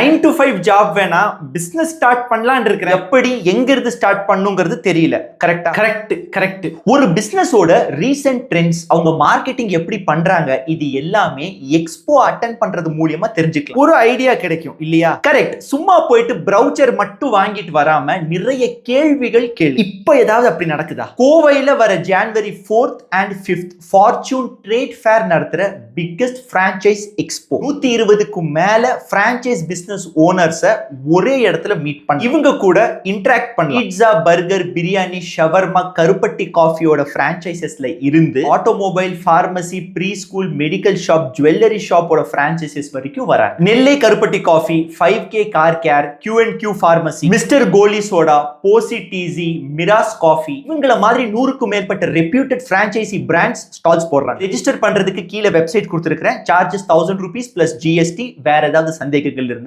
9 to 5 job வேணா business start பண்ணலாம்னு இருக்கிறேன். எப்படி எங்க இருந்து ஸ்டார்ட் பண்ணுங்கிறது தெரியல. கரெக்ட்டா? கரெக்ட். ஒரு பிசினஸோட ரீசன்ட் ட்ரெண்ட்ஸ், அவங்க மார்க்கெட்டிங் எப்படி பண்றாங்க, இது எல்லாமே எக்ஸ்போ அட்டெண்ட் பண்றது மூலமா தெரிஞ்சுக்கலாம். ஒரு ஐடியா கிடைக்கும் இல்லையா? கரெக்ட். சும்மா போயிட்டு பிரவுச்சர் மட்டும் வாங்கிட்டு வராம நிறைய கேள்விகள் இப்ப ஏதாவது அப்படி நடக்குதா? கோவையில வர ஜனவரி 4th and 5th fortune trade fair நடத்துற பிக்கெஸ்ட் பிரான்ச்சைஸ் எக்ஸ்போ. 120க்கும் மேல பிரான்ச்சைஸ் பிசினஸ் ஓனர்ஸ ஒரே இடத்துல மீட் பண்ணி இவங்க கூட இன்டராக்ட் பண்ணி பீட்சா, பர்கர், பிரியாணி, ஷவர்மா, கருப்பட்டி காஃபியோட பிரான்ச்சைசஸ்ல இருந்து automobile, pharmacy, pre school, medical shop, jewellery ஷாப்போட பிரான்ச்சைசஸ் வரைக்கும் வராங்க. நெல்லை கருப்பட்டி coffee, 5K car care, Q&Q pharmacy, mister goli soda, போசி டிசி, மிராஸ் காஃபி, இவங்கள மாதிரி 100க்கும் மேற்பட்ட ரெப்யூட்டட் பிரான்ச்சைசி பிராண்ட்ஸ் ஸ்டால்ஸ் போடுறாங்க. ரெஜிஸ்டர் பண்றதுக்கு கீழே வெப்சைட் கொடுத்திருக்கிறேன். Charges ₹1000 plus GST. வேற ஏதாவது சந்தேகங்கள் இருந்தா